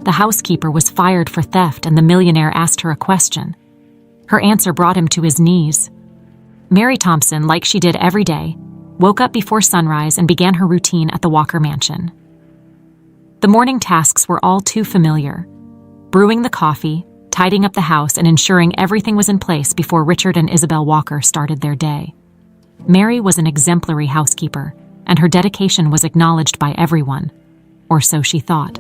The housekeeper was fired for theft and the millionaire asked her a question. Her answer brought him to his knees. Mary Thompson, like she did every day, woke up before sunrise and began her routine at the Walker mansion. The morning tasks were all too familiar: brewing the coffee, tidying up the house, and ensuring everything was in place before Richard and Isabel Walker started their day. Mary was an exemplary housekeeper, and her dedication was acknowledged by everyone, or so she thought.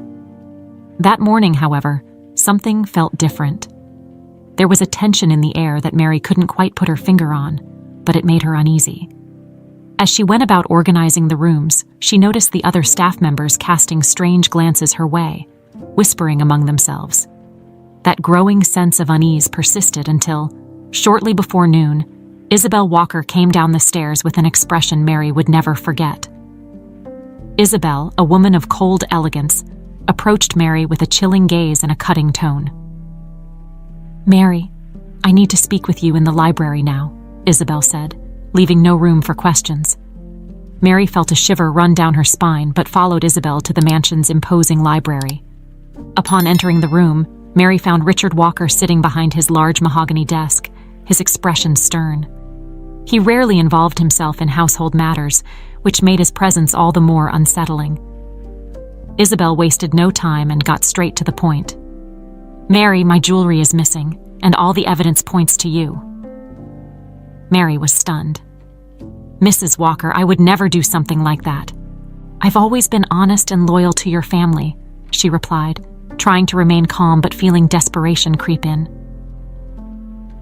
That morning, however, something felt different. There was a tension in the air that Mary couldn't quite put her finger on, but it made her uneasy. As she went about organizing the rooms, she noticed the other staff members casting strange glances her way, whispering among themselves. That growing sense of unease persisted until, shortly before noon, Isabel Walker came down the stairs with an expression Mary would never forget. Isabel, a woman of cold elegance, approached Mary with a chilling gaze and a cutting tone. "Mary, I need to speak with you in the library now," Isabel said, leaving no room for questions. Mary felt a shiver run down her spine but followed Isabel to the mansion's imposing library. Upon entering the room, Mary found Richard Walker sitting behind his large mahogany desk, his expression stern. He rarely involved himself in household matters, which made his presence all the more unsettling. Isabel wasted no time and got straight to the point. "Mary, my jewelry is missing, and all the evidence points to you." Mary was stunned. "Mrs. Walker, I would never do something like that. I've always been honest and loyal to your family," she replied, trying to remain calm but feeling desperation creep in.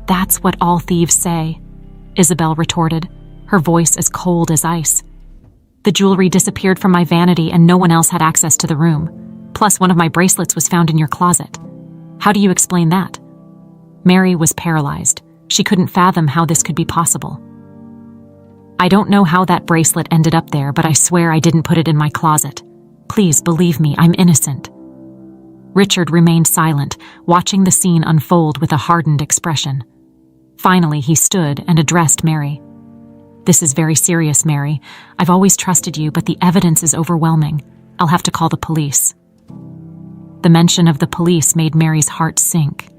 "That's what all thieves say," Isabel retorted, her voice as cold as ice. "The jewelry disappeared from my vanity and no one else had access to the room. Plus, one of my bracelets was found in your closet. How do you explain that?" Mary was paralyzed. She couldn't fathom how this could be possible. "I don't know how that bracelet ended up there, but I swear I didn't put it in my closet. Please believe me, I'm innocent." Richard remained silent, watching the scene unfold with a hardened expression. Finally, he stood and addressed Mary. "This is very serious, Mary. I've always trusted you, but the evidence is overwhelming. I'll have to call the police." The mention of the police made Mary's heart sink.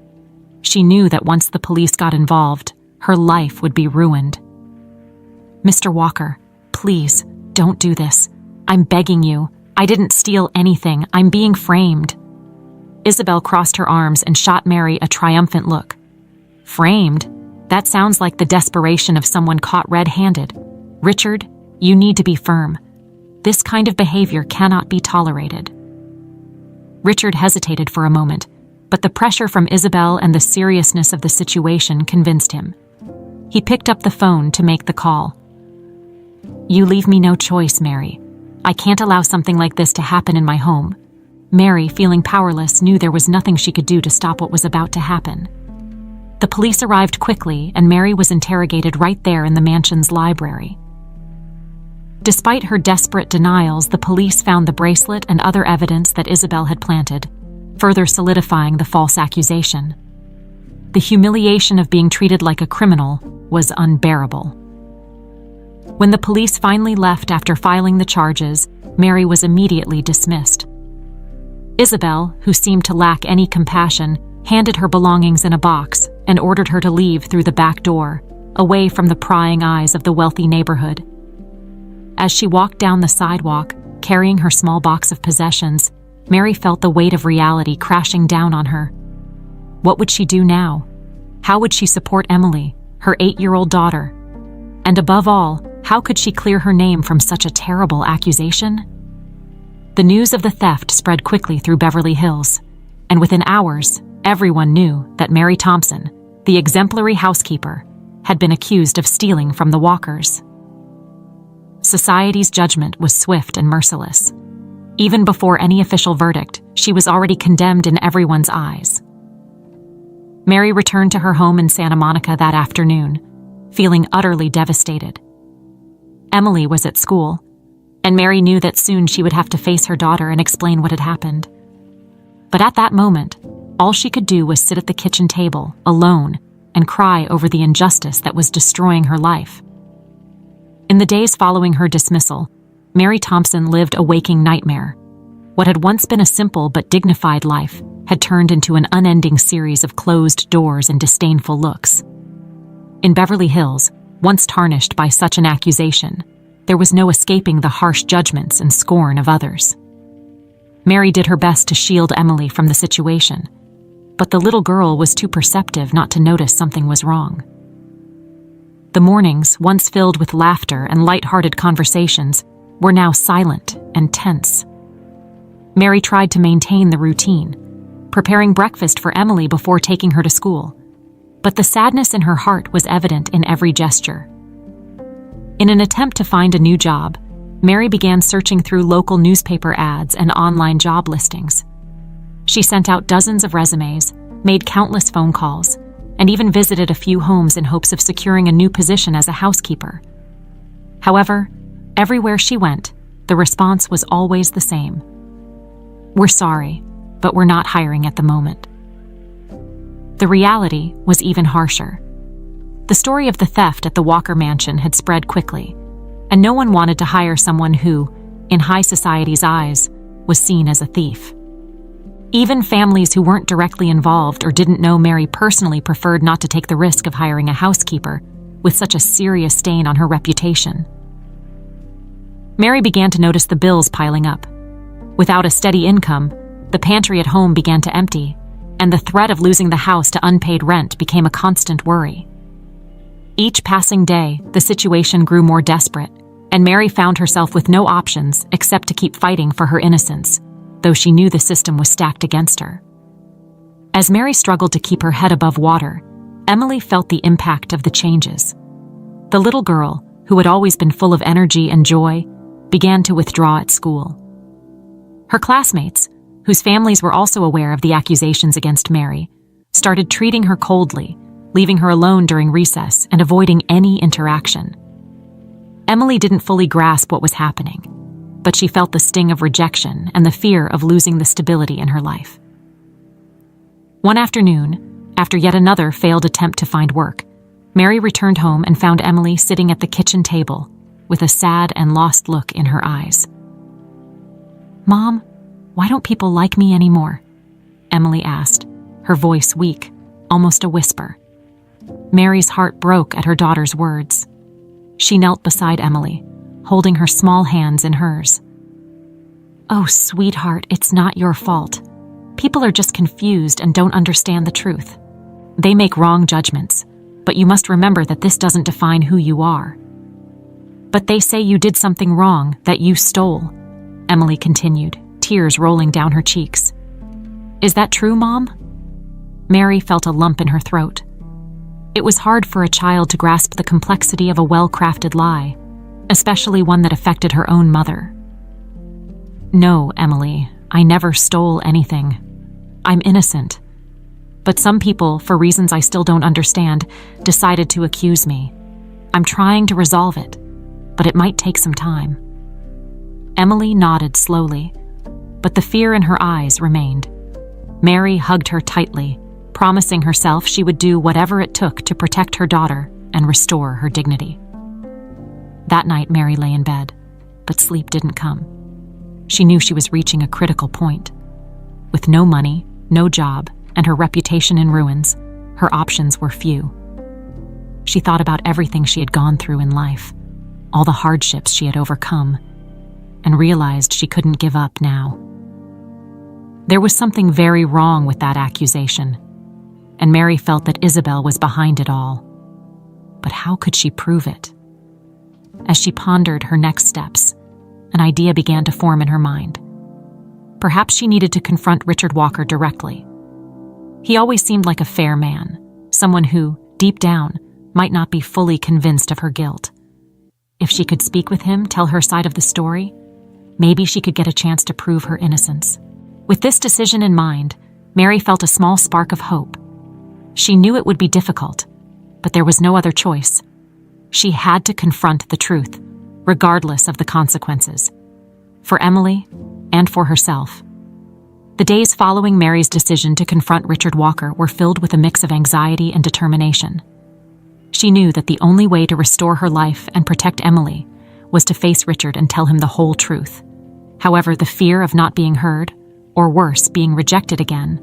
She knew that once the police got involved, her life would be ruined. "Mr. Walker, please, don't do this. I'm begging you. I didn't steal anything. I'm being framed." Isabel crossed her arms and shot Mary a triumphant look. "Framed? That sounds like the desperation of someone caught red-handed. Richard, you need to be firm. This kind of behavior cannot be tolerated." Richard hesitated for a moment, but the pressure from Isabel and the seriousness of the situation convinced him. He picked up the phone to make the call. "You leave me no choice, Mary. I can't allow something like this to happen in my home." Mary, feeling powerless, knew there was nothing she could do to stop what was about to happen. The police arrived quickly, and Mary was interrogated right there in the mansion's library. Despite her desperate denials, the police found the bracelet and other evidence that Isabel had planted, further solidifying the false accusation. The humiliation of being treated like a criminal was unbearable. When the police finally left after filing the charges, Mary was immediately dismissed. Isabel, who seemed to lack any compassion, handed her belongings in a box and ordered her to leave through the back door, away from the prying eyes of the wealthy neighborhood. As she walked down the sidewalk, carrying her small box of possessions, Mary felt the weight of reality crashing down on her. What would she do now? How would she support Emily, her 8-year-old daughter? And above all, how could she clear her name from such a terrible accusation? The news of the theft spread quickly through Beverly Hills, and within hours, everyone knew that Mary Thompson, the exemplary housekeeper, had been accused of stealing from the Walkers. Society's judgment was swift and merciless. Even before any official verdict, she was already condemned in everyone's eyes. Mary returned to her home in Santa Monica that afternoon, feeling utterly devastated. Emily was at school, and Mary knew that soon she would have to face her daughter and explain what had happened. But at that moment, all she could do was sit at the kitchen table, alone, and cry over the injustice that was destroying her life. In the days following her dismissal, Mary Thompson lived a waking nightmare. What had once been a simple but dignified life had turned into an unending series of closed doors and disdainful looks. In Beverly Hills, once tarnished by such an accusation, there was no escaping the harsh judgments and scorn of others. Mary did her best to shield Emily from the situation, but the little girl was too perceptive not to notice something was wrong. The mornings, once filled with laughter and light-hearted conversations, were now silent and tense. Mary tried to maintain the routine, preparing breakfast for Emily before taking her to school, but the sadness in her heart was evident in every gesture. In an attempt to find a new job, Mary began searching through local newspaper ads and online job listings. She sent out dozens of resumes, made countless phone calls, and even visited a few homes in hopes of securing a new position as a housekeeper. However, everywhere she went, the response was always the same. "We're sorry, but we're not hiring at the moment." The reality was even harsher. The story of the theft at the Walker mansion had spread quickly, and no one wanted to hire someone who, in high society's eyes, was seen as a thief. Even families who weren't directly involved or didn't know Mary personally preferred not to take the risk of hiring a housekeeper with such a serious stain on her reputation. Mary began to notice the bills piling up. Without a steady income, the pantry at home began to empty, and the threat of losing the house to unpaid rent became a constant worry. Each passing day, the situation grew more desperate, and Mary found herself with no options except to keep fighting for her innocence, though she knew the system was stacked against her. As Mary struggled to keep her head above water, Emily felt the impact of the changes. The little girl, who had always been full of energy and joy, began to withdraw at school. Her classmates, whose families were also aware of the accusations against Mary, started treating her coldly, leaving her alone during recess and avoiding any interaction. Emily didn't fully grasp what was happening, but she felt the sting of rejection and the fear of losing the stability in her life. One afternoon, after yet another failed attempt to find work, Mary returned home and found Emily sitting at the kitchen table with a sad and lost look in her eyes. "Mom, why don't people like me anymore?" Emily asked, her voice weak, almost a whisper. Mary's heart broke at her daughter's words. She knelt beside Emily, holding her small hands in hers. "Oh, sweetheart, it's not your fault. People are just confused and don't understand the truth. They make wrong judgments, but you must remember that this doesn't define who you are." "But they say you did something wrong, that you stole," Emily continued, tears rolling down her cheeks. "Is that true, Mom?" Mary felt a lump in her throat. It was hard for a child to grasp the complexity of a well-crafted lie, especially one that affected her own mother. "No, Emily, I never stole anything. I'm innocent. But some people, for reasons I still don't understand, decided to accuse me. I'm trying to resolve it, but it might take some time." Emily nodded slowly, but the fear in her eyes remained. Mary hugged her tightly, promising herself she would do whatever it took to protect her daughter and restore her dignity. That night, Mary lay in bed, but sleep didn't come. She knew she was reaching a critical point. With no money, no job, and her reputation in ruins, her options were few. She thought about everything she had gone through in life, all the hardships she had overcome, and realized she couldn't give up now. There was something very wrong with that accusation, and Mary felt that Isabel was behind it all. But how could she prove it? As she pondered her next steps, an idea began to form in her mind. Perhaps she needed to confront Richard Walker directly. He always seemed like a fair man, someone who, deep down, might not be fully convinced of her guilt. If she could speak with him, tell her side of the story, maybe she could get a chance to prove her innocence. With this decision in mind, Mary felt a small spark of hope. She knew it would be difficult, but there was no other choice. She had to confront the truth, regardless of the consequences, for Emily and for herself. The days following Mary's decision to confront Richard Walker were filled with a mix of anxiety and determination. She knew that the only way to restore her life and protect Emily was to face Richard and tell him the whole truth. However, the fear of not being heard, or worse, being rejected again,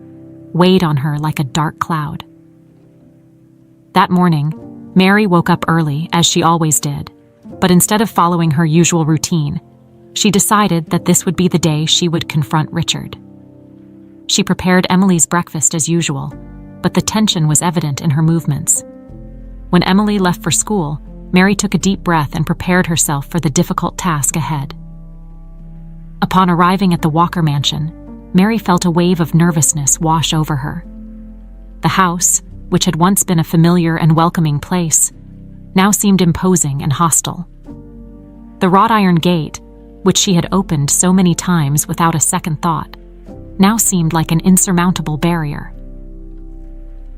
weighed on her like a dark cloud. That morning, Mary woke up early, as she always did, but instead of following her usual routine, she decided that this would be the day she would confront Richard. She prepared Emily's breakfast as usual, but the tension was evident in her movements. When Emily left for school, Mary took a deep breath and prepared herself for the difficult task ahead. Upon arriving at the Walker mansion, Mary felt a wave of nervousness wash over her. The house, which had once been a familiar and welcoming place, now seemed imposing and hostile. The wrought iron gate, which she had opened so many times without a second thought, now seemed like an insurmountable barrier.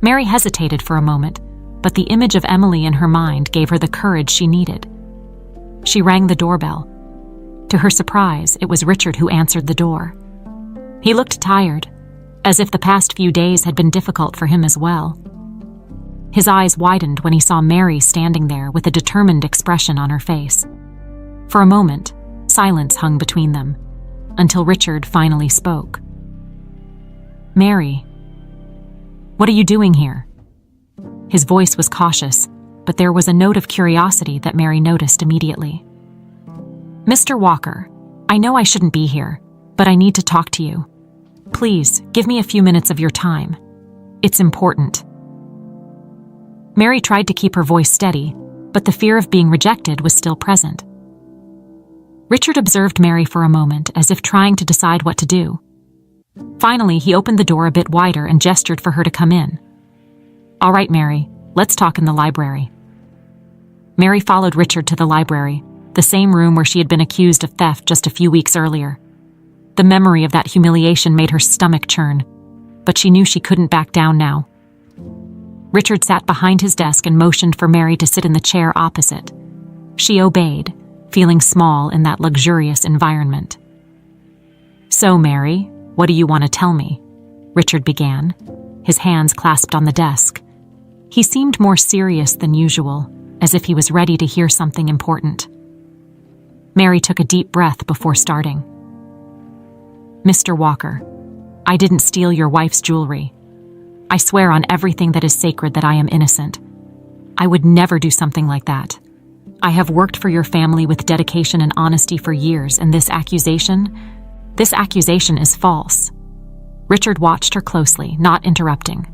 Mary hesitated for a moment, but the image of Emily in her mind gave her the courage she needed. She rang the doorbell. To her surprise, it was Richard who answered the door. He looked tired, as if the past few days had been difficult for him as well. His eyes widened when he saw Mary standing there with a determined expression on her face. For a moment, silence hung between them, until Richard finally spoke. "Mary, what are you doing here?" His voice was cautious, but there was a note of curiosity that Mary noticed immediately. "Mr. Walker, I know I shouldn't be here, but I need to talk to you. Please, give me a few minutes of your time. It's important." Mary tried to keep her voice steady, but the fear of being rejected was still present. Richard observed Mary for a moment, as if trying to decide what to do. Finally, he opened the door a bit wider and gestured for her to come in. "All right, Mary, let's talk in the library." Mary followed Richard to the library, the same room where she had been accused of theft just a few weeks earlier. The memory of that humiliation made her stomach churn, but she knew she couldn't back down now. Richard sat behind his desk and motioned for Mary to sit in the chair opposite. She obeyed, feeling small in that luxurious environment. "So, Mary, what do you want to tell me?" Richard began, his hands clasped on the desk. He seemed more serious than usual, as if he was ready to hear something important. Mary took a deep breath before starting. "Mr. Walker, I didn't steal your wife's jewelry. I swear on everything that is sacred that I am innocent. I would never do something like that. I have worked for your family with dedication and honesty for years, and this accusation is false." Richard watched her closely, not interrupting.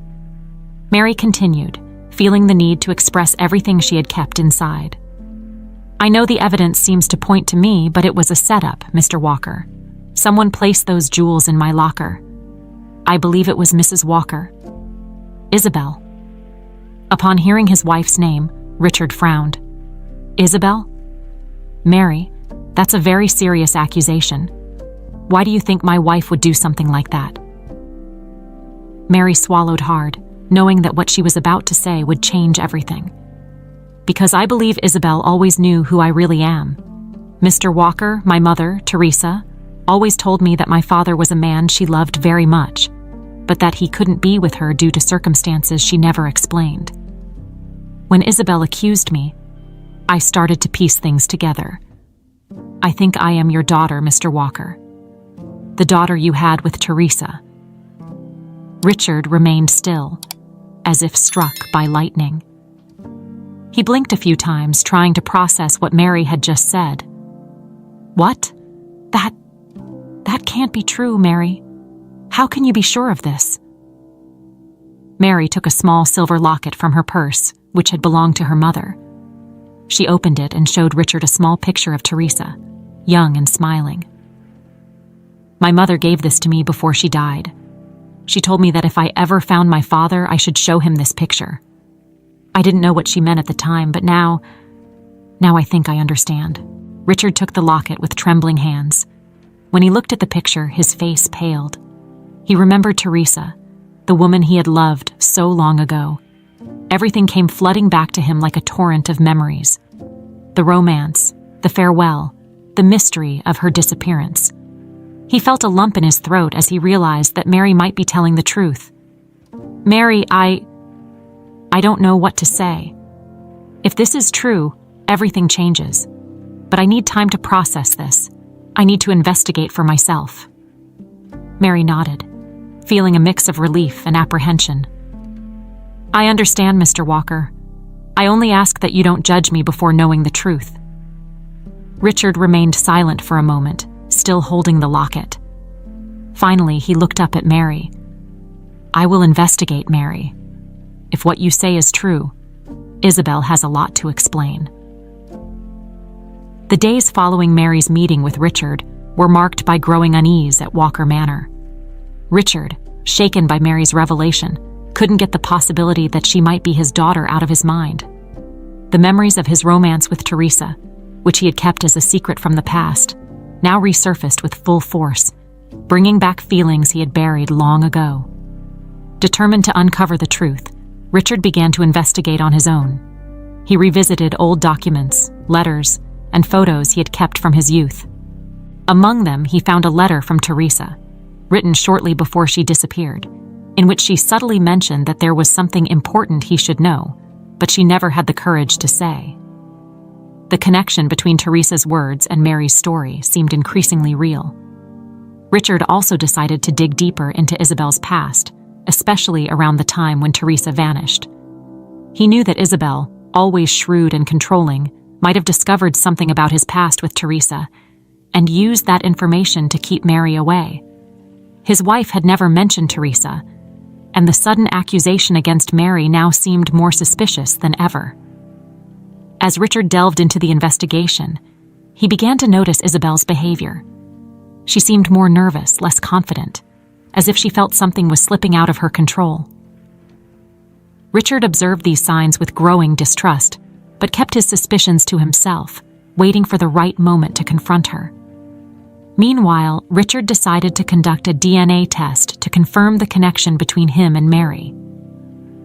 Mary continued, feeling the need to express everything she had kept inside. "I know the evidence seems to point to me, but it was a setup, Mr. Walker. Someone placed those jewels in my locker. I believe it was Mrs. Walker. Isabel." Upon hearing his wife's name, Richard frowned. "Isabel? Mary, that's a very serious accusation. Why do you think my wife would do something like that?" Mary swallowed hard, knowing that what she was about to say would change everything. "Because I believe Isabel always knew who I really am. Mr. Walker, my mother, Teresa, always told me that my father was a man she loved very much, but that he couldn't be with her due to circumstances she never explained. When Isabel accused me, I started to piece things together. I think I am your daughter, Mr. Walker. The daughter you had with Teresa." Richard remained still, as if struck by lightning. He blinked a few times, trying to process what Mary had just said. "What? That can't be true, Mary. How can you be sure of this?" Mary took a small silver locket from her purse, which had belonged to her mother. She opened it and showed Richard a small picture of Teresa, young and smiling. "My mother gave this to me before she died. She told me that if I ever found my father, I should show him this picture. I didn't know what she meant at the time, but now I think I understand." Richard took the locket with trembling hands. When he looked at the picture, his face paled. He remembered Teresa, the woman he had loved so long ago. Everything came flooding back to him like a torrent of memories. The romance, the farewell, the mystery of her disappearance. He felt a lump in his throat as he realized that Mary might be telling the truth. "Mary, I don't know what to say. If this is true, everything changes. But I need time to process this. I need to investigate for myself." Mary nodded, feeling a mix of relief and apprehension. "I understand, Mr. Walker. I only ask that you don't judge me before knowing the truth." Richard remained silent for a moment, still holding the locket. Finally, he looked up at Mary. "I will investigate, Mary. If what you say is true, Isabel has a lot to explain." The days following Mary's meeting with Richard were marked by growing unease at Walker Manor. Richard, shaken by Mary's revelation, couldn't get the possibility that she might be his daughter out of his mind. The memories of his romance with Teresa, which he had kept as a secret from the past, now resurfaced with full force, bringing back feelings he had buried long ago. Determined to uncover the truth, Richard began to investigate on his own. He revisited old documents, letters, and photos he had kept from his youth. Among them, he found a letter from Teresa, written shortly before she disappeared, in which she subtly mentioned that there was something important he should know, but she never had the courage to say. The connection between Teresa's words and Mary's story seemed increasingly real. Richard also decided to dig deeper into Isabel's past, especially around the time when Teresa vanished. He knew that Isabel, always shrewd and controlling, might have discovered something about his past with Teresa and used that information to keep Mary away. His wife had never mentioned Teresa, and the sudden accusation against Mary now seemed more suspicious than ever. As Richard delved into the investigation, he began to notice Isabel's behavior. She seemed more nervous, less confident, as if she felt something was slipping out of her control. Richard observed these signs with growing distrust, but kept his suspicions to himself, waiting for the right moment to confront her. Meanwhile, Richard decided to conduct a DNA test to confirm the connection between him and Mary.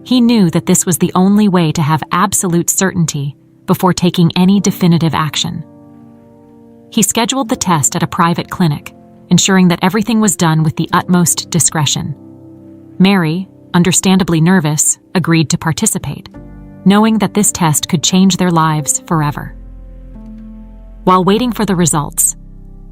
He knew that this was the only way to have absolute certainty before taking any definitive action. He scheduled the test at a private clinic, ensuring that everything was done with the utmost discretion. Mary, understandably nervous, agreed to participate, knowing that this test could change their lives forever. While waiting for the results,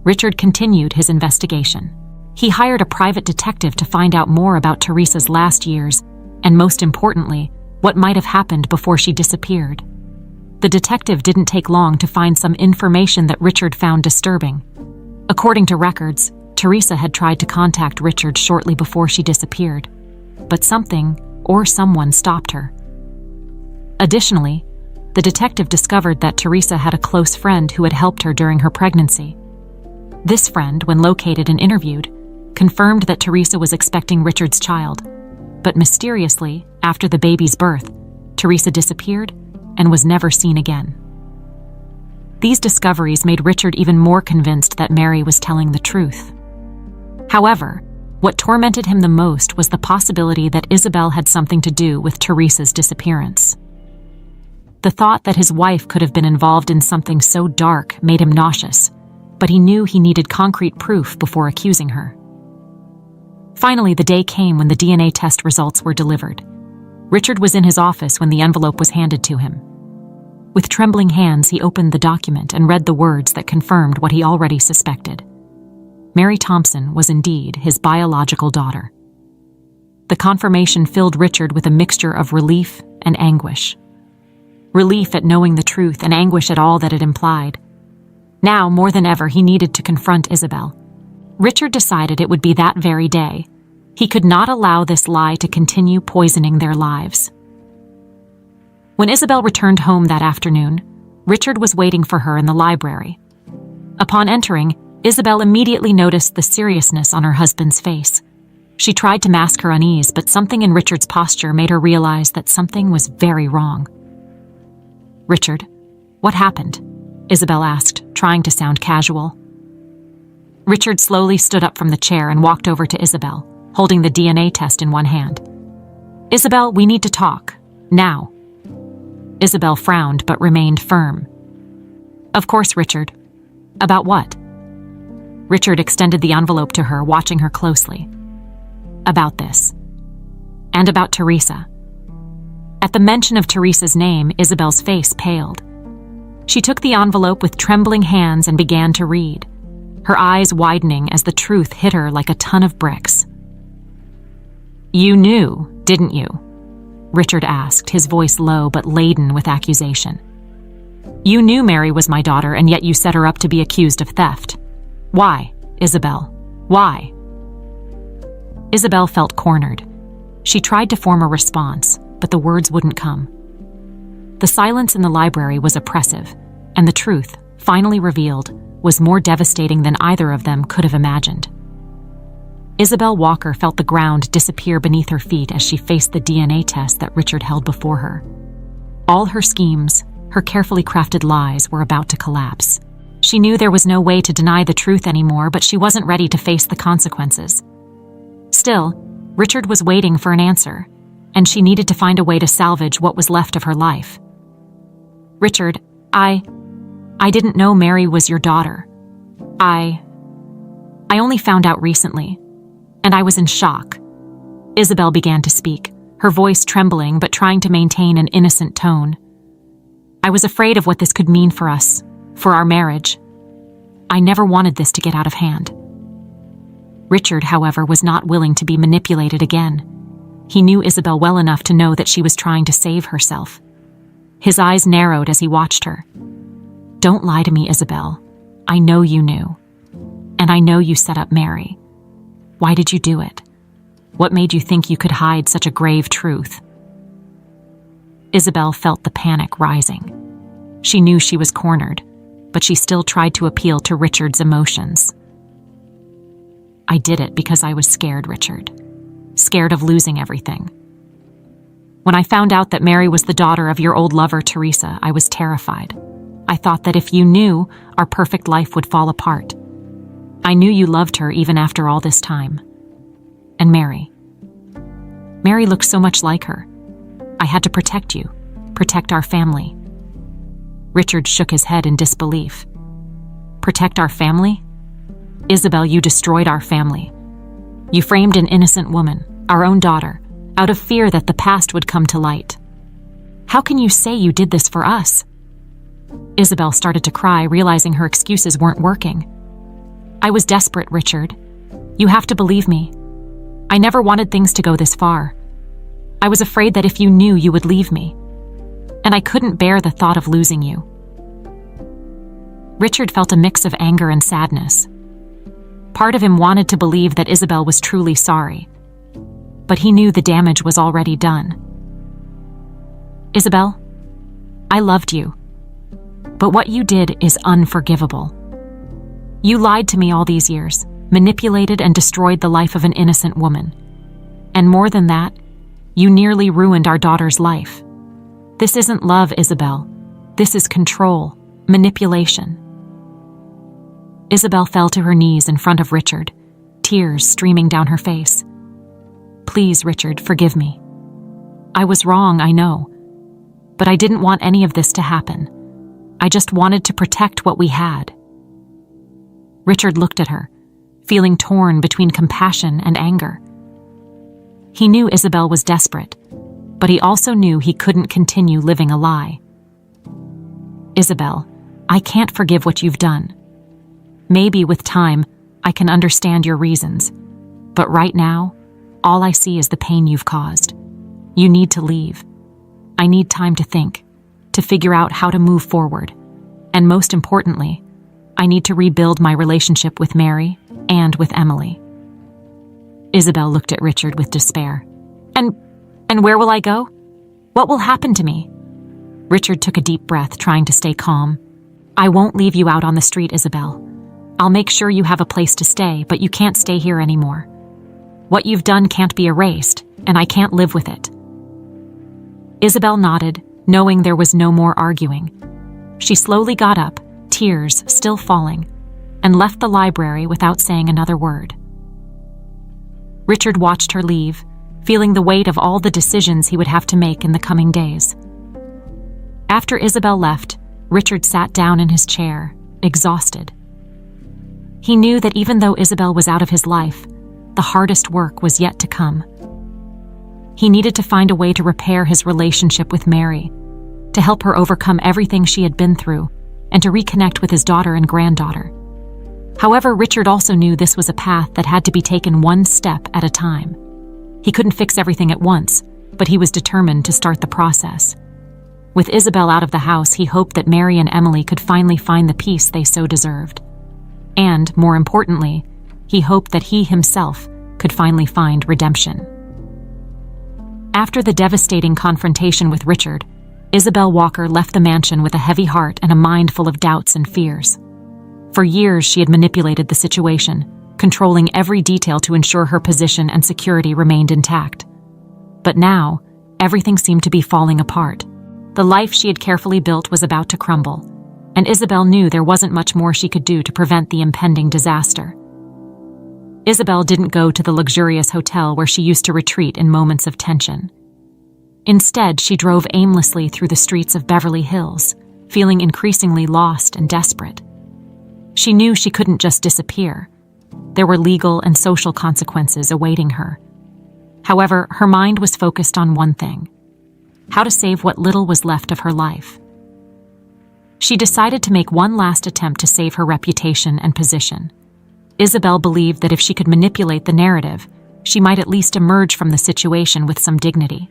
Richard continued his investigation. He hired a private detective to find out more about Teresa's last years, and most importantly, what might have happened before she disappeared. The detective didn't take long to find some information that Richard found disturbing. According to records, Teresa had tried to contact Richard shortly before she disappeared, but something or someone stopped her. Additionally, the detective discovered that Teresa had a close friend who had helped her during her pregnancy. This friend, when located and interviewed, confirmed that Teresa was expecting Richard's child, but mysteriously, after the baby's birth, Teresa disappeared and was never seen again. These discoveries made Richard even more convinced that Mary was telling the truth. However, what tormented him the most was the possibility that Isabel had something to do with Teresa's disappearance. The thought that his wife could have been involved in something so dark made him nauseous, but he knew he needed concrete proof before accusing her. Finally, the day came when the DNA test results were delivered. Richard was in his office when the envelope was handed to him. With trembling hands, he opened the document and read the words that confirmed what he already suspected. Mary Thompson was indeed his biological daughter. The confirmation filled Richard with a mixture of relief and anguish. Relief at knowing the truth and anguish at all that it implied. Now, more than ever, he needed to confront Isabel. Richard decided it would be that very day. He could not allow this lie to continue poisoning their lives. When Isabel returned home that afternoon, Richard was waiting for her in the library. Upon entering, Isabel immediately noticed the seriousness on her husband's face. She tried to mask her unease, but something in Richard's posture made her realize that something was very wrong. "Richard, what happened?" Isabel asked, trying to sound casual. Richard slowly stood up from the chair and walked over to Isabel, holding the DNA test in one hand. "Isabel, we need to talk. Now." Isabel frowned but remained firm. "Of course, Richard. About what?" Richard extended the envelope to her, watching her closely. "About this. And about Teresa." At the mention of Teresa's name, Isabel's face paled. She took the envelope with trembling hands and began to read. her eyes widening as the truth hit her like a ton of bricks. "You knew, didn't you?" Richard asked, his voice low but laden with accusation. "You knew Mary was my daughter, and yet you set her up to be accused of theft. Why, Isabel? Why?" Isabel felt cornered. She tried to form a response, but the words wouldn't come. The silence in the library was oppressive, and the truth, finally revealed, was more devastating than either of them could have imagined. Isabel Walker felt the ground disappear beneath her feet as she faced the DNA test that Richard held before her. All her schemes, her carefully crafted lies, were about to collapse. She knew there was no way to deny the truth anymore, but she wasn't ready to face the consequences. Still, Richard was waiting for an answer, and she needed to find a way to salvage what was left of her life. "Richard, I didn't know Mary was your daughter. I only found out recently, and I was in shock." Isabel began to speak, her voice trembling but trying to maintain an innocent tone. "I was afraid of what this could mean for us, for our marriage. I never wanted this to get out of hand." Richard, however, was not willing to be manipulated again. He knew Isabel well enough to know that she was trying to save herself. His eyes narrowed as he watched her. "Don't lie to me, Isabel. I know you knew. And I know you set up Mary. Why did you do it? What made you think you could hide such a grave truth?" Isabel felt the panic rising. She knew she was cornered, but she still tried to appeal to Richard's emotions. "I did it because I was scared, Richard. Scared of losing everything. When I found out that Mary was the daughter of your old lover, Teresa, I was terrified. I thought that if you knew, our perfect life would fall apart. I knew you loved her even after all this time. And Mary looked so much like her. I had to protect you, protect our family." Richard shook his head in disbelief. "Protect our family? Isabel, you destroyed our family. You framed an innocent woman, our own daughter, out of fear that the past would come to light. How can you say you did this for us?" Isabel started to cry, realizing her excuses weren't working. "I was desperate, Richard. You have to believe me. I never wanted things to go this far. I was afraid that if you knew, you would leave me. And I couldn't bear the thought of losing you." Richard felt a mix of anger and sadness. Part of him wanted to believe that Isabel was truly sorry, but he knew the damage was already done. "Isabel, I loved you, but what you did is unforgivable. You lied to me all these years, manipulated and destroyed the life of an innocent woman. And more than that, you nearly ruined our daughter's life. This isn't love, Isabel. This is control, manipulation." Isabel fell to her knees in front of Richard, tears streaming down her face. "Please, Richard, forgive me. I was wrong, I know. But I didn't want any of this to happen. I just wanted to protect what we had." Richard looked at her, feeling torn between compassion and anger. He knew Isabel was desperate, but he also knew he couldn't continue living a lie. "Isabel, I can't forgive what you've done. Maybe with time, I can understand your reasons, but right now, all I see is the pain you've caused. You need to leave. I need time to think, to figure out how to move forward, and most importantly, I need to rebuild my relationship with Mary and with Emily." Isabel looked at Richard with despair. And where will I go? What will happen to me?" Richard took a deep breath, trying to stay calm. "I won't leave you out on the street, Isabel. I'll make sure you have a place to stay, but you can't stay here anymore. What you've done can't be erased, and I can't live with it." Isabel nodded, knowing there was no more arguing. She slowly got up, tears still falling, and left the library without saying another word. Richard watched her leave, feeling the weight of all the decisions he would have to make in the coming days. After Isabel left, Richard sat down in his chair, exhausted. He knew that even though Isabel was out of his life, the hardest work was yet to come. He needed to find a way to repair his relationship with Mary, to help her overcome everything she had been through, and to reconnect with his daughter and granddaughter. However, Richard also knew this was a path that had to be taken one step at a time. He couldn't fix everything at once, but he was determined to start the process. With Isabel out of the house, he hoped that Mary and Emily could finally find the peace they so deserved. And, more importantly, he hoped that he himself could finally find redemption. After the devastating confrontation with Richard, Isabel Walker left the mansion with a heavy heart and a mind full of doubts and fears. For years, she had manipulated the situation, controlling every detail to ensure her position and security remained intact. But now, everything seemed to be falling apart. The life she had carefully built was about to crumble, and Isabel knew there wasn't much more she could do to prevent the impending disaster. Isabel didn't go to the luxurious hotel where she used to retreat in moments of tension. Instead, she drove aimlessly through the streets of Beverly Hills, feeling increasingly lost and desperate. She knew she couldn't just disappear. There were legal and social consequences awaiting her. However, her mind was focused on one thing: how to save what little was left of her life. She decided to make one last attempt to save her reputation and position. Isabel believed that if she could manipulate the narrative, she might at least emerge from the situation with some dignity.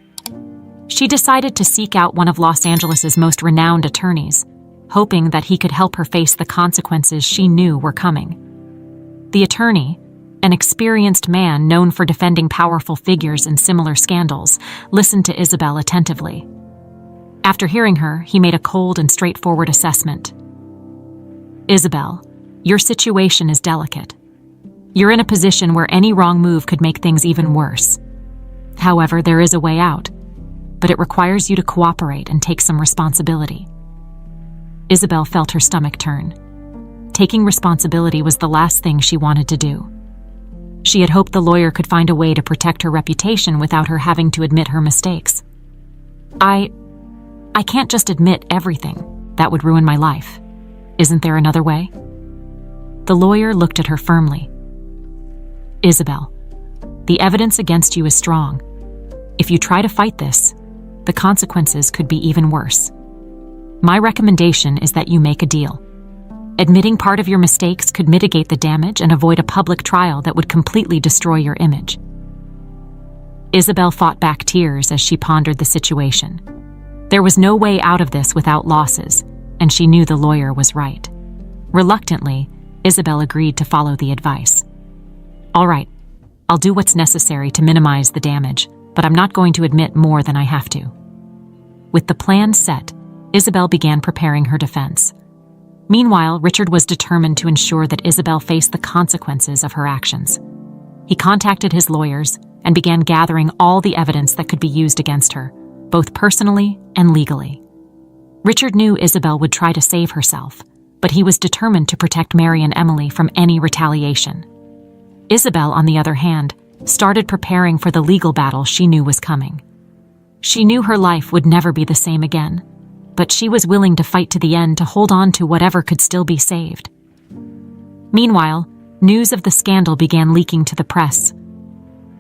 She decided to seek out one of Los Angeles's most renowned attorneys, hoping that he could help her face the consequences she knew were coming. The attorney, an experienced man known for defending powerful figures in similar scandals, listened to Isabel attentively. After hearing her, he made a cold and straightforward assessment. "Isabel, your situation is delicate. You're in a position where any wrong move could make things even worse. However, there is a way out, but it requires you to cooperate and take some responsibility." Isabel felt her stomach turn. Taking responsibility was the last thing she wanted to do. She had hoped the lawyer could find a way to protect her reputation without her having to admit her mistakes. I can't just admit everything. That would ruin my life. Isn't there another way?" The lawyer looked at her firmly. "Isabel, the evidence against you is strong. If you try to fight this, the consequences could be even worse. My recommendation is that you make a deal. Admitting part of your mistakes could mitigate the damage and avoid a public trial that would completely destroy your image." Isabel fought back tears as she pondered the situation. There was no way out of this without losses, and she knew the lawyer was right. Reluctantly, Isabel agreed to follow the advice. "All right, I'll do what's necessary to minimize the damage, but I'm not going to admit more than I have to." With the plan set, Isabel began preparing her defense. Meanwhile, Richard was determined to ensure that Isabel faced the consequences of her actions. He contacted his lawyers and began gathering all the evidence that could be used against her, both personally and legally. Richard knew Isabel would try to save herself, but he was determined to protect Mary and Emily from any retaliation. Isabel, on the other hand, started preparing for the legal battle she knew was coming. She knew her life would never be the same again, but she was willing to fight to the end to hold on to whatever could still be saved. Meanwhile, news of the scandal began leaking to the press.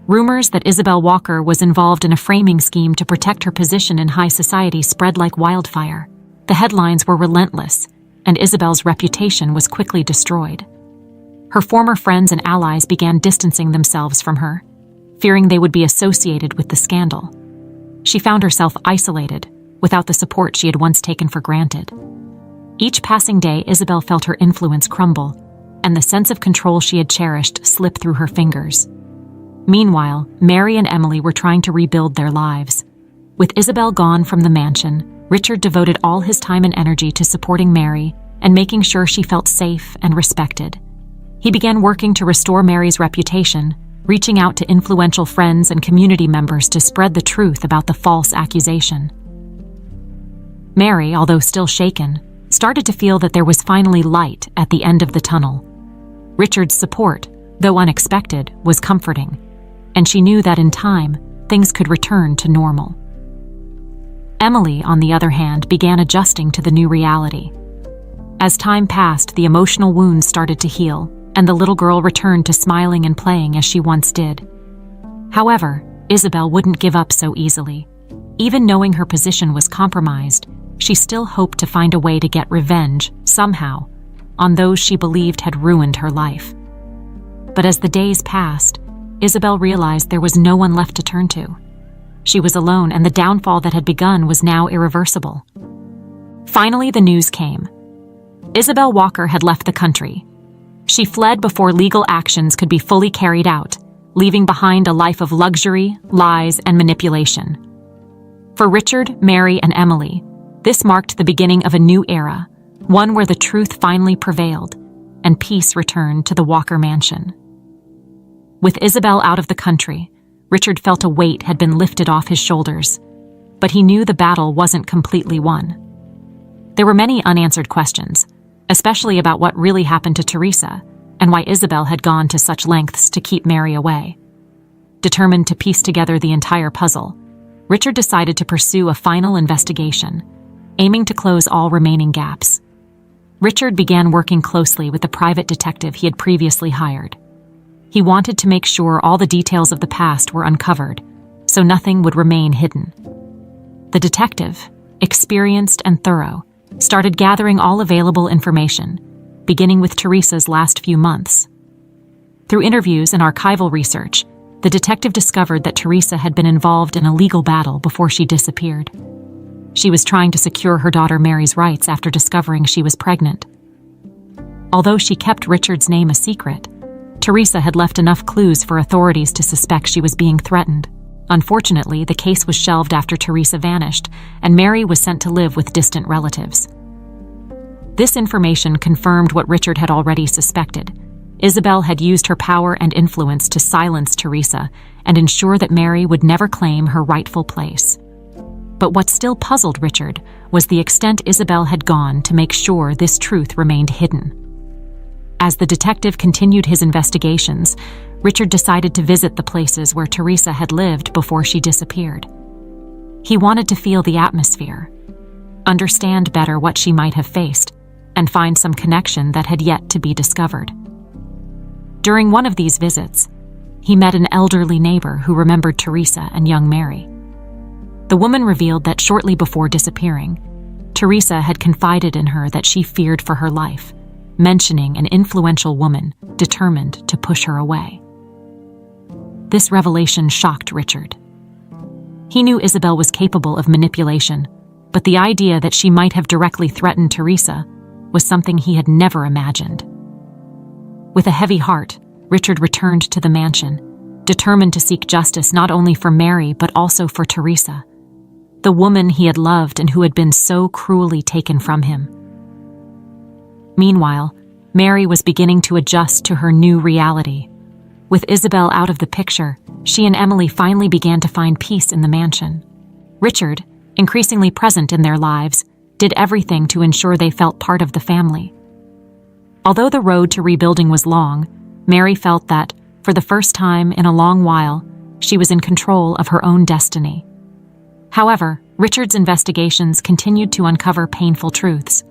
Rumors that Isabel Walker was involved in a framing scheme to protect her position in high society spread like wildfire. The headlines were relentless, and Isabel's reputation was quickly destroyed. Her former friends and allies began distancing themselves from her, fearing they would be associated with the scandal. She found herself isolated, without the support she had once taken for granted. Each passing day, Isabel felt her influence crumble, and the sense of control she had cherished slip through her fingers. Meanwhile, Mary and Emily were trying to rebuild their lives. With Isabel gone from the mansion, Richard devoted all his time and energy to supporting Mary and making sure she felt safe and respected. He began working to restore Mary's reputation, reaching out to influential friends and community members to spread the truth about the false accusation. Mary, although still shaken, started to feel that there was finally light at the end of the tunnel. Richard's support, though unexpected, was comforting, and she knew that in time, things could return to normal. Emily, on the other hand, began adjusting to the new reality. As time passed, the emotional wounds started to heal, and the little girl returned to smiling and playing as she once did. However, Isabel wouldn't give up so easily. Even knowing her position was compromised, she still hoped to find a way to get revenge, somehow. on those she believed had ruined her life. But as the days passed, Isabel realized there was no one left to turn to. She was alone, and the downfall that had begun was now irreversible. Finally, the news came. Isabel Walker had left the country. She fled before legal actions could be fully carried out, leaving behind a life of luxury, lies, and manipulation. For Richard, Mary, and Emily, this marked the beginning of a new era, one where the truth finally prevailed, and peace returned to the Walker mansion. With Isabel out of the country, Richard felt a weight had been lifted off his shoulders, but he knew the battle wasn't completely won. There were many unanswered questions, especially about what really happened to Teresa and why Isabel had gone to such lengths to keep Mary away. Determined to piece together the entire puzzle, Richard decided to pursue a final investigation, aiming to close all remaining gaps. Richard began working closely with the private detective he had previously hired. He wanted to make sure all the details of the past were uncovered, so nothing would remain hidden. The detective, experienced and thorough, started gathering all available information, beginning with Teresa's last few months. Through interviews and archival research, the detective discovered that Teresa had been involved in a legal battle before she disappeared. She was trying to secure her daughter Mary's rights after discovering she was pregnant. Although she kept Richard's name a secret, Teresa had left enough clues for authorities to suspect she was being threatened. Unfortunately, the case was shelved after Teresa vanished, and Mary was sent to live with distant relatives. This information confirmed what Richard had already suspected. Isabel had used her power and influence to silence Teresa and ensure that Mary would never claim her rightful place. But what still puzzled Richard was the extent Isabel had gone to make sure this truth remained hidden. As the detective continued his investigations, Richard decided to visit the places where Teresa had lived before she disappeared. He wanted to feel the atmosphere, understand better what she might have faced, and find some connection that had yet to be discovered. During one of these visits, he met an elderly neighbor who remembered Teresa and young Mary. The woman revealed that shortly before disappearing, Teresa had confided in her that she feared for her life, mentioning an influential woman determined to push her away. This revelation shocked Richard. He knew Isabel was capable of manipulation, but the idea that she might have directly threatened Teresa was something he had never imagined. With a heavy heart, Richard returned to the mansion, determined to seek justice not only for Mary but also for Teresa, the woman he had loved and who had been so cruelly taken from him. Meanwhile, Mary was beginning to adjust to her new reality. With Isabel out of the picture, she and Emily finally began to find peace in the mansion. Richard, increasingly present in their lives, did everything to ensure they felt part of the family. Although the road to rebuilding was long, Mary felt that, for the first time in a long while, she was in control of her own destiny. However, Richard's investigations continued to uncover painful truths.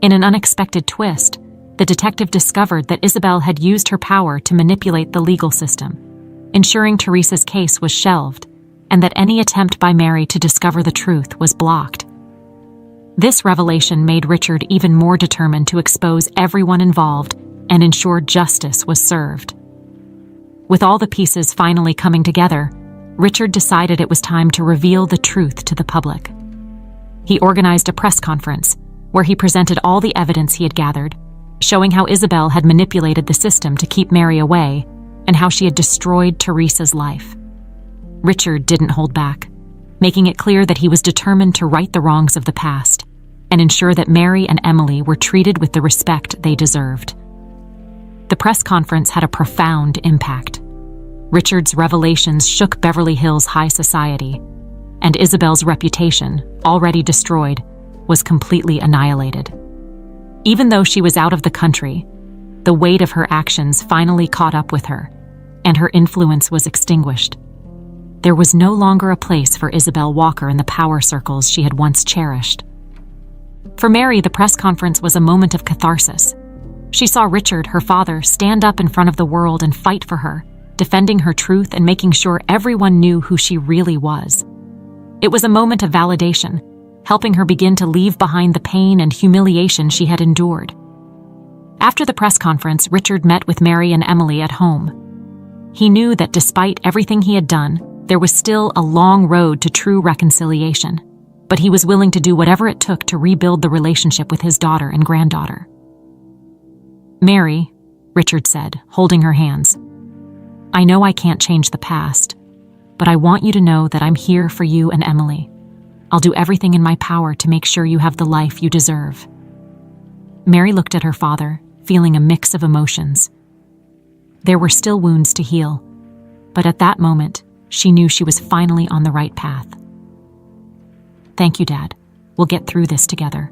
In an unexpected twist, the detective discovered that Isabel had used her power to manipulate the legal system, ensuring Teresa's case was shelved, and that any attempt by Mary to discover the truth was blocked. This revelation made Richard even more determined to expose everyone involved and ensure justice was served. With all the pieces finally coming together, Richard decided it was time to reveal the truth to the public. He organized a press conference where he presented all the evidence he had gathered, showing how Isabel had manipulated the system to keep Mary away and how she had destroyed Teresa's life. Richard didn't hold back, making it clear that he was determined to right the wrongs of the past and ensure that Mary and Emily were treated with the respect they deserved. The press conference had a profound impact. Richard's revelations shook Beverly Hills high society, and Isabel's reputation, already destroyed, was completely annihilated. Even though she was out of the country, the weight of her actions finally caught up with her, and her influence was extinguished. There was no longer a place for Isabel Walker in the power circles she had once cherished. For Mary, the press conference was a moment of catharsis. She saw Richard, her father, stand up in front of the world and fight for her, defending her truth and making sure everyone knew who she really was. It was a moment of validation, helping her begin to leave behind the pain and humiliation she had endured. After the press conference, Richard met with Mary and Emily at home. He knew that despite everything he had done, there was still a long road to true reconciliation, but he was willing to do whatever it took to rebuild the relationship with his daughter and granddaughter. "Mary," Richard said, holding her hands, "I know I can't change the past, but I want you to know that I'm here for you and Emily. I'll do everything in my power to make sure you have the life you deserve." Mary looked at her father, feeling a mix of emotions. There were still wounds to heal, but at that moment, she knew she was finally on the right path. "Thank you, Dad. We'll get through this together."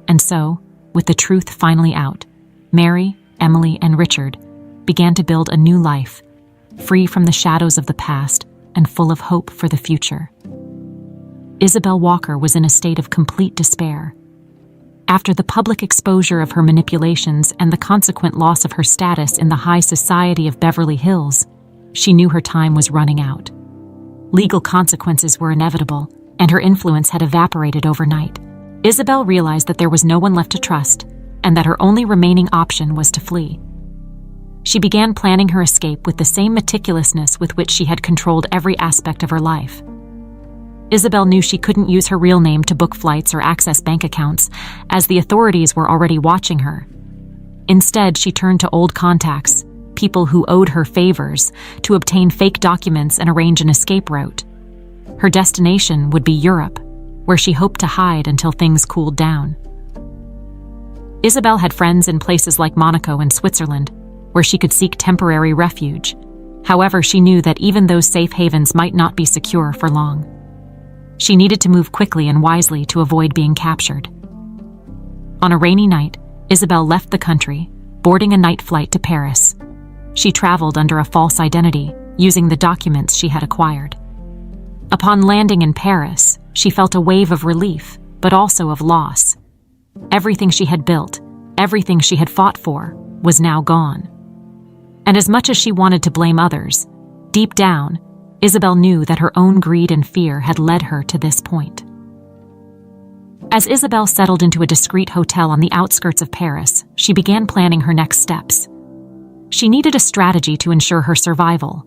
And so, with the truth finally out, Mary, Emily, and Richard began to build a new life, free from the shadows of the past and full of hope for the future. Isabel Walker was in a state of complete despair. After the public exposure of her manipulations and the consequent loss of her status in the high society of Beverly Hills, she knew her time was running out. Legal consequences were inevitable, and her influence had evaporated overnight. Isabel realized that there was no one left to trust, and that her only remaining option was to flee. She began planning her escape with the same meticulousness with which she had controlled every aspect of her life. Isabel knew she couldn't use her real name to book flights or access bank accounts, as the authorities were already watching her. Instead, she turned to old contacts, people who owed her favors, to obtain fake documents and arrange an escape route. Her destination would be Europe, where she hoped to hide until things cooled down. Isabel had friends in places like Monaco and Switzerland, where she could seek temporary refuge. However, she knew that even those safe havens might not be secure for long. She needed to move quickly and wisely to avoid being captured. On a rainy night, Isabel left the country, boarding a night flight to Paris. She traveled under a false identity, using the documents she had acquired. Upon landing in Paris, she felt a wave of relief, but also of loss. Everything she had built, everything she had fought for, was now gone. And as much as she wanted to blame others, deep down, Isabel knew that her own greed and fear had led her to this point. As Isabel settled into a discreet hotel on the outskirts of Paris, she began planning her next steps. She needed a strategy to ensure her survival,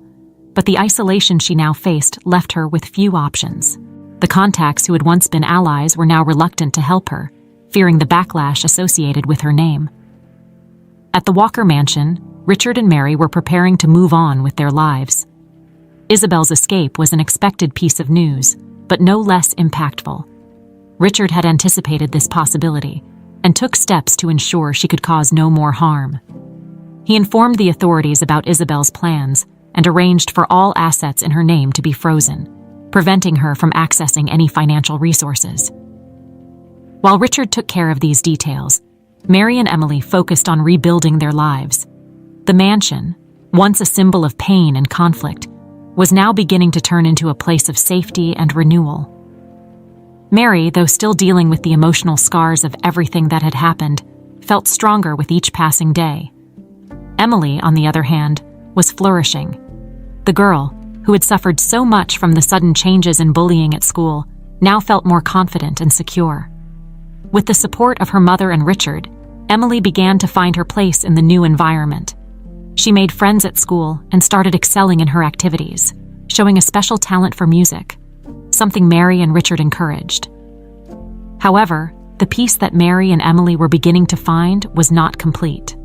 but the isolation she now faced left her with few options. The contacts who had once been allies were now reluctant to help her, fearing the backlash associated with her name. At the Walker mansion, Richard and Mary were preparing to move on with their lives. Isabel's escape was an expected piece of news, but no less impactful. Richard had anticipated this possibility and took steps to ensure she could cause no more harm. He informed the authorities about Isabel's plans and arranged for all assets in her name to be frozen, preventing her from accessing any financial resources. While Richard took care of these details, Mary and Emily focused on rebuilding their lives. The mansion, once a symbol of pain and conflict, was now beginning to turn into a place of safety and renewal. Mary, though still dealing with the emotional scars of everything that had happened, felt stronger with each passing day. Emily, on the other hand, was flourishing. The girl, who had suffered so much from the sudden changes and bullying at school, now felt more confident and secure. With the support of her mother and Richard, Emily began to find her place in the new environment. She made friends at school and started excelling in her activities, showing a special talent for music, something Mary and Richard encouraged. However, the peace that Mary and Emily were beginning to find was not complete.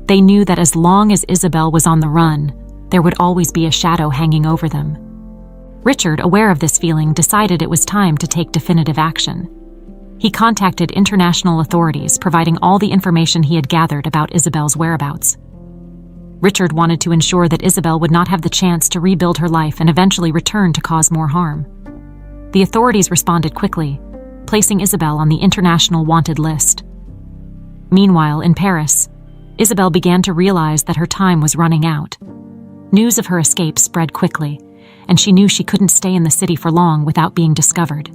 They knew that as long as Isabel was on the run, there would always be a shadow hanging over them. Richard, aware of this feeling, decided it was time to take definitive action. He contacted international authorities, providing all the information he had gathered about Isabel's whereabouts. Richard wanted to ensure that Isabel would not have the chance to rebuild her life and eventually return to cause more harm. The authorities responded quickly, placing Isabel on the international wanted list. Meanwhile, in Paris, Isabel began to realize that her time was running out. News of her escape spread quickly, and she knew she couldn't stay in the city for long without being discovered.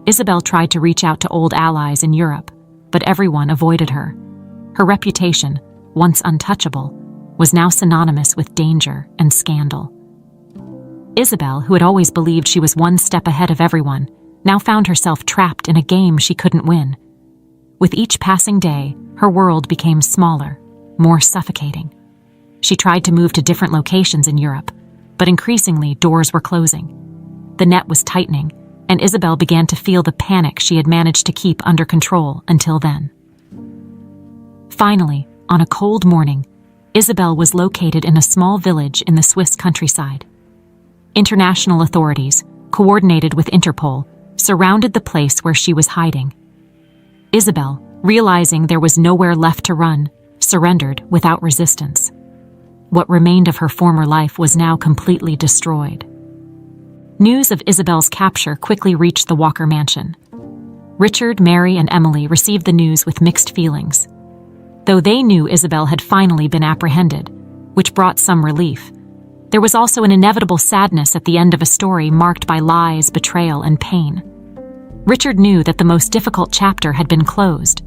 Isabel tried to reach out to old allies in Europe, but everyone avoided her. Her reputation, once untouchable, was now synonymous with danger and scandal. Isabel, who had always believed she was one step ahead of everyone, now found herself trapped in a game she couldn't win. With each passing day, her world became smaller, more suffocating. She tried to move to different locations in Europe, but increasingly doors were closing. The net was tightening, and Isabel began to feel the panic she had managed to keep under control until then. Finally, on a cold morning, Isabel was located in a small village in the Swiss countryside. International authorities, coordinated with Interpol, surrounded the place where she was hiding. Isabel, realizing there was nowhere left to run, surrendered without resistance. What remained of her former life was now completely destroyed. News of Isabel's capture quickly reached the Walker mansion. Richard, Mary, and Emily received the news with mixed feelings. Though they knew Isabel had finally been apprehended, which brought some relief, there was also an inevitable sadness at the end of a story marked by lies, betrayal, and pain. Richard knew that the most difficult chapter had been closed,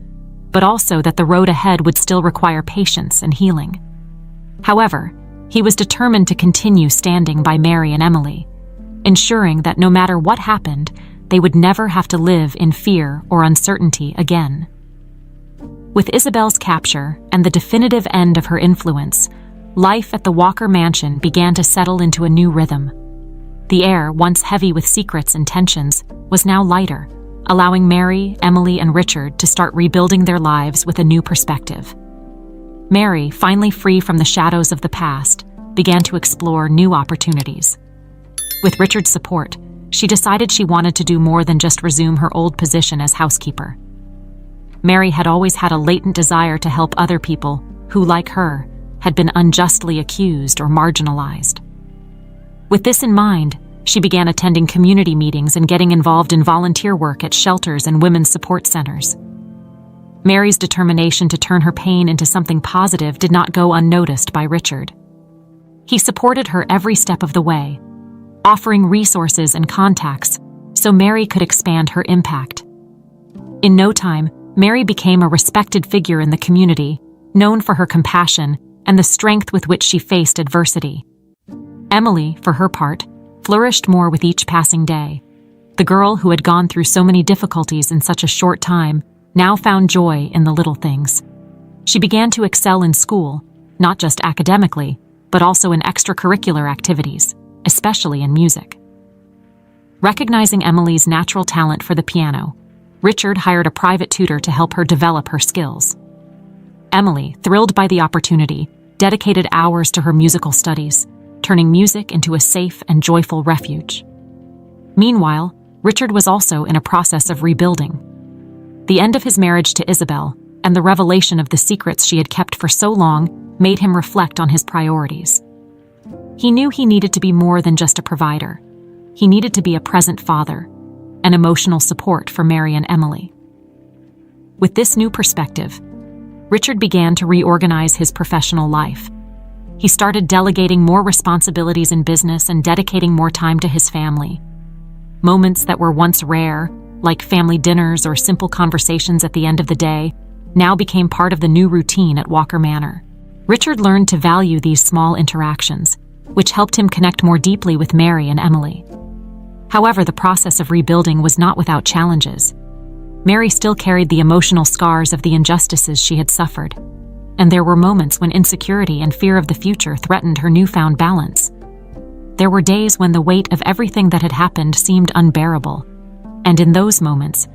but also that the road ahead would still require patience and healing. However, he was determined to continue standing by Mary and Emily, ensuring that no matter what happened, they would never have to live in fear or uncertainty again. With Isabel's capture and the definitive end of her influence, life at the Walker mansion began to settle into a new rhythm. The air, once heavy with secrets and tensions, was now lighter, allowing Mary, Emily, and Richard to start rebuilding their lives with a new perspective. Mary, finally free from the shadows of the past, began to explore new opportunities. With Richard's support, she decided she wanted to do more than just resume her old position as housekeeper. Mary had always had a latent desire to help other people who, like her, had been unjustly accused or marginalized. With this in mind, she began attending community meetings and getting involved in volunteer work at shelters and women's support centers. Mary's determination to turn her pain into something positive did not go unnoticed by Richard. He supported her every step of the way, offering resources and contacts so Mary could expand her impact. In no time, Mary became a respected figure in the community, known for her compassion and the strength with which she faced adversity. Emily, for her part, flourished more with each passing day. The girl who had gone through so many difficulties in such a short time now found joy in the little things. She began to excel in school, not just academically, but also in extracurricular activities, especially in music. Recognizing Emily's natural talent for the piano, Richard hired a private tutor to help her develop her skills. Emily, thrilled by the opportunity, dedicated hours to her musical studies, turning music into a safe and joyful refuge. Meanwhile, Richard was also in a process of rebuilding. The end of his marriage to Isabel and the revelation of the secrets she had kept for so long made him reflect on his priorities. He knew he needed to be more than just a provider. He needed to be a present father, an emotional support for Mary and Emily. With this new perspective, Richard began to reorganize his professional life. He started delegating more responsibilities in business and dedicating more time to his family. Moments that were once rare, like family dinners or simple conversations at the end of the day, now became part of the new routine at Walker Manor. Richard learned to value these small interactions, which helped him connect more deeply with Mary and Emily. However, the process of rebuilding was not without challenges. Mary still carried the emotional scars of the injustices she had suffered, and there were moments when insecurity and fear of the future threatened her newfound balance. There were days when the weight of everything that had happened seemed unbearable, and in those moments,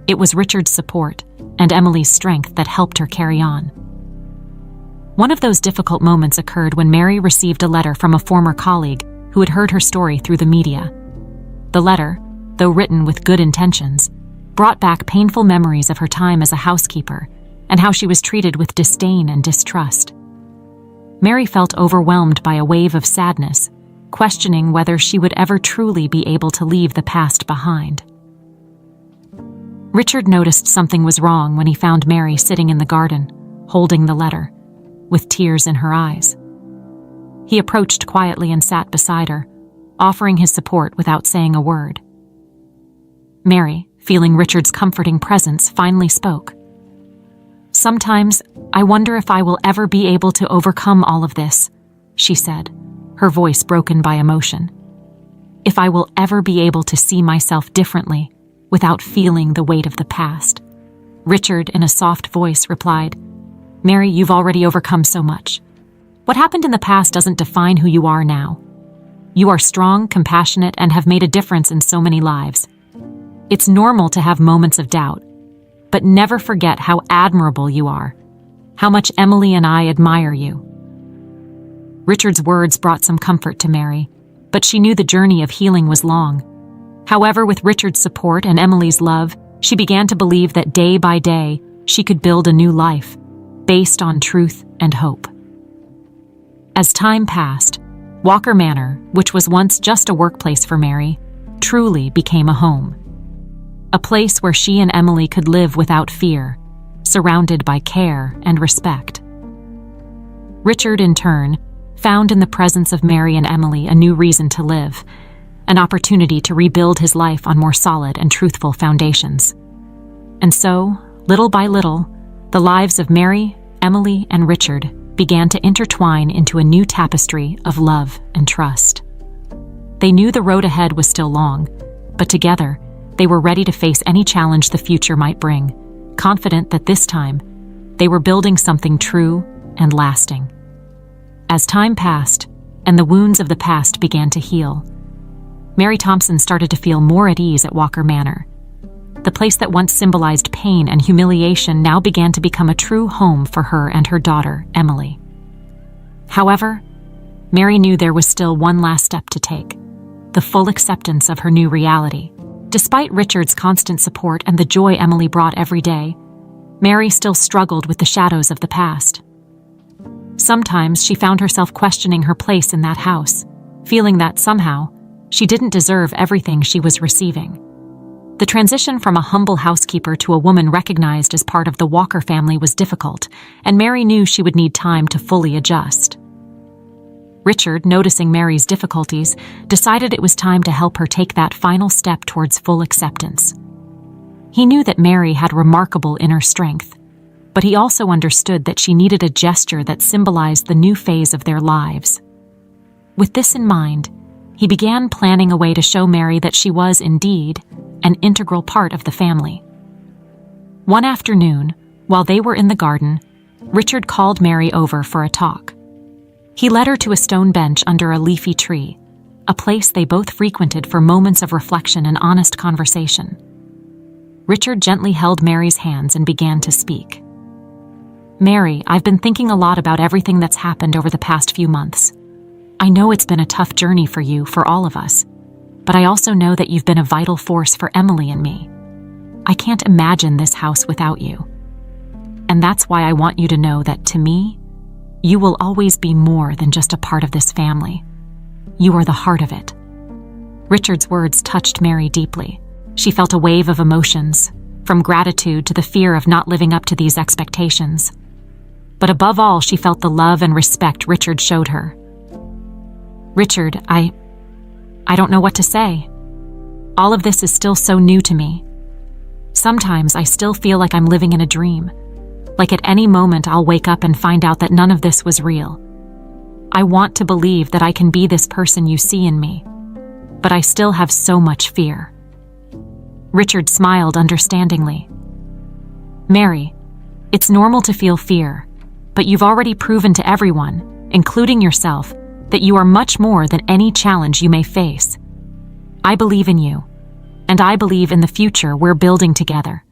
it was Richard's support and Emily's strength that helped her carry on. One of those difficult moments occurred when Mary received a letter from a former colleague who had heard her story through the media. The letter, though written with good intentions, brought back painful memories of her time as a housekeeper and how she was treated with disdain and distrust. Mary felt overwhelmed by a wave of sadness, questioning whether she would ever truly be able to leave the past behind. Richard noticed something was wrong when he found Mary sitting in the garden, holding the letter, with tears in her eyes. He approached quietly and sat beside her, offering his support without saying a word. Mary, feeling Richard's comforting presence, finally spoke. "Sometimes I wonder if I will ever be able to overcome all of this," she said, her voice broken by emotion. "If I will ever be able to see myself differently without feeling the weight of the past." Richard, in a soft voice, replied, "Mary, you've already overcome so much. What happened in the past doesn't define who you are now. You are strong, compassionate, and have made a difference in so many lives. It's normal to have moments of doubt, but never forget how admirable you are, how much Emily and I admire you." Richard's words brought some comfort to Mary, but she knew the journey of healing was long. However, with Richard's support and Emily's love, she began to believe that day by day she could build a new life, based on truth and hope. As time passed, Walker Manor, which was once just a workplace for Mary, truly became a home. A place where she and Emily could live without fear, surrounded by care and respect. Richard, in turn, found in the presence of Mary and Emily a new reason to live, an opportunity to rebuild his life on more solid and truthful foundations. And so, little by little, the lives of Mary, Emily, and Richard began to intertwine into a new tapestry of love and trust. They knew the road ahead was still long, but together, they were ready to face any challenge the future might bring, confident that this time, they were building something true and lasting. As time passed, and the wounds of the past began to heal, Mary Thompson started to feel more at ease at Walker Manor. The place that once symbolized pain and humiliation now began to become a true home for her and her daughter, Emily. However, Mary knew there was still one last step to take: the full acceptance of her new reality. Despite Richard's constant support and the joy Emily brought every day, Mary still struggled with the shadows of the past. Sometimes she found herself questioning her place in that house, feeling that somehow she didn't deserve everything she was receiving. The transition from a humble housekeeper to a woman recognized as part of the Walker family was difficult, and Mary knew she would need time to fully adjust. Richard, noticing Mary's difficulties, decided it was time to help her take that final step towards full acceptance. He knew that Mary had remarkable inner strength, but he also understood that she needed a gesture that symbolized the new phase of their lives. With this in mind, he began planning a way to show Mary that she was, indeed, an integral part of the family. One afternoon, while they were in the garden, Richard called Mary over for a talk. He led her to a stone bench under a leafy tree, a place they both frequented for moments of reflection and honest conversation. Richard gently held Mary's hands and began to speak. "Mary, I've been thinking a lot about everything that's happened over the past few months. I know it's been a tough journey for you, for all of us, but I also know that you've been a vital force for Emily and me. I can't imagine this house without you. And that's why I want you to know that, to me, you will always be more than just a part of this family. You are the heart of it." Richard's words touched Mary deeply. She felt a wave of emotions, from gratitude to the fear of not living up to these expectations. But above all, she felt the love and respect Richard showed her. "Richard, I don't know what to say. All of this is still so new to me. Sometimes I still feel like I'm living in a dream, like at any moment I'll wake up and find out that none of this was real. I want to believe that I can be this person you see in me, but I still have so much fear." Richard smiled understandingly. "Mary, it's normal to feel fear, but you've already proven to everyone, including yourself, that you are much more than any challenge you may face. I believe in you, and I believe in the future we're building together.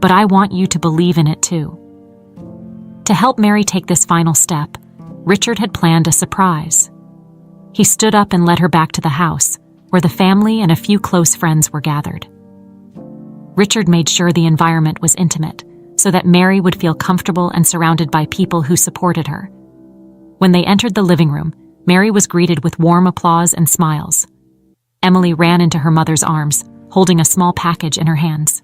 But I want you to believe in it too." To help Mary take this final step, Richard had planned a surprise. He stood up and led her back to the house, where the family and a few close friends were gathered. Richard made sure the environment was intimate, so that Mary would feel comfortable and surrounded by people who supported her. When they entered the living room, Mary was greeted with warm applause and smiles. Emily ran into her mother's arms, holding a small package in her hands.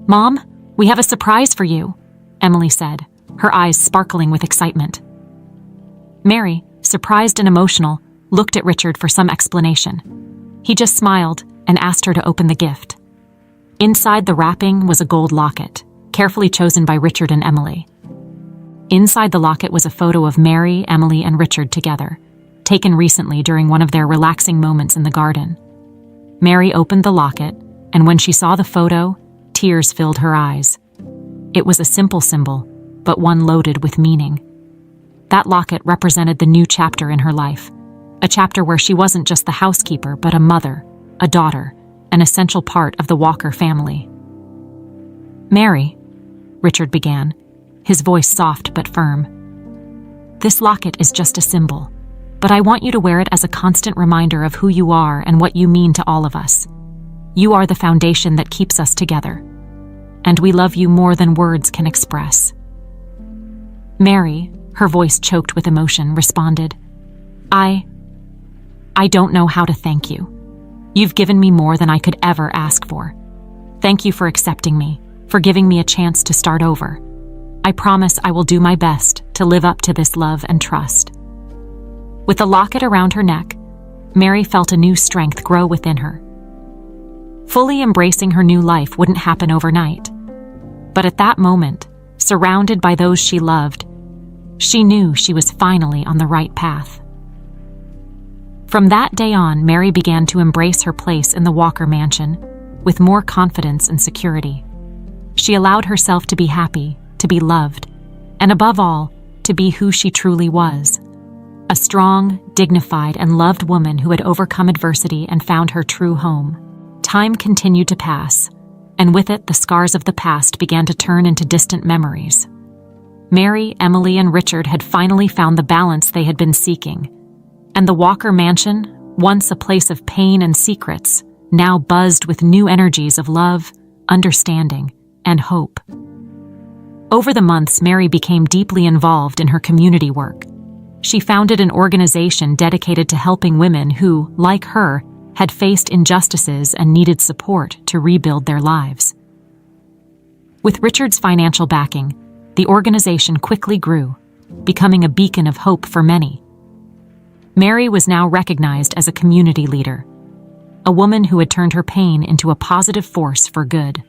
"Mom, we have a surprise for you," Emily said, her eyes sparkling with excitement. Mary, surprised and emotional, looked at Richard for some explanation. He just smiled and asked her to open the gift. Inside the wrapping was a gold locket, carefully chosen by Richard and Emily. Inside the locket was a photo of Mary, Emily, and Richard together, taken recently during one of their relaxing moments in the garden. Mary opened the locket, and when she saw the photo, Tears filled her eyes. It was a simple symbol, but one loaded with meaning. That locket represented the new chapter in her life, a chapter where she wasn't just the housekeeper, but a mother, a daughter, an essential part of the Walker family. "Mary," Richard began, his voice soft but firm. "This locket is just a symbol, but I want you to wear it as a constant reminder of who you are and what you mean to all of us. You are the foundation that keeps us together, and we love you more than words can express." Mary, her voice choked with emotion, responded, I don't know how to thank you. You've given me more than I could ever ask for. Thank you for accepting me, for giving me a chance to start over. I promise I will do my best to live up to this love and trust." With the locket around her neck, Mary felt a new strength grow within her. Fully embracing her new life wouldn't happen overnight. But at that moment, surrounded by those she loved, she knew she was finally on the right path. From that day on, Mary began to embrace her place in the Walker mansion with more confidence and security. She allowed herself to be happy, to be loved, and above all, to be who she truly was. A strong, dignified, and loved woman who had overcome adversity and found her true home. Time continued to pass, and with it the scars of the past began to turn into distant memories. Mary, Emily, and Richard had finally found the balance they had been seeking, and the Walker mansion, once a place of pain and secrets, now buzzed with new energies of love, understanding, and hope. Over the months, Mary became deeply involved in her community work. She founded an organization dedicated to helping women who, like her, had faced injustices and needed support to rebuild their lives. With Richard's financial backing, the organization quickly grew, becoming a beacon of hope for many. Mary was now recognized as a community leader, a woman who had turned her pain into a positive force for good.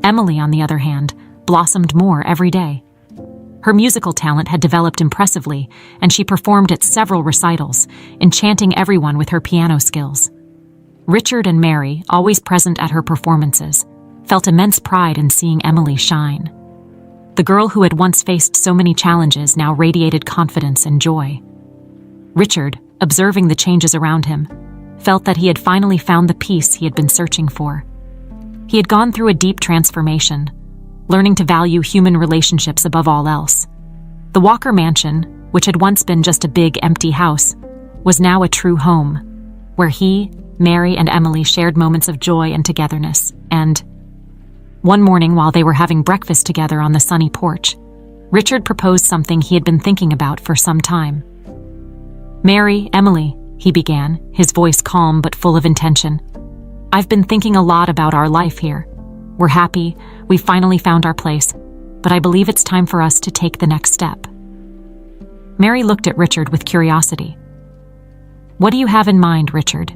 Emily, on the other hand, blossomed more every day. Her musical talent had developed impressively, and she performed at several recitals, enchanting everyone with her piano skills. Richard and Mary, always present at her performances, felt immense pride in seeing Emily shine. The girl who had once faced so many challenges now radiated confidence and joy. Richard, observing the changes around him, felt that he had finally found the peace he had been searching for. He had gone through a deep transformation, learning to value human relationships above all else. The Walker mansion, which had once been just a big, empty house, was now a true home, where he, Mary, and Emily shared moments of joy and togetherness. And one morning, while they were having breakfast together on the sunny porch, Richard proposed something he had been thinking about for some time. "Mary, Emily," he began, his voice calm but full of intention. "I've been thinking a lot about our life here. We're happy, we've finally found our place, but I believe it's time for us to take the next step." Mary looked at Richard with curiosity. "What do you have in mind, Richard?"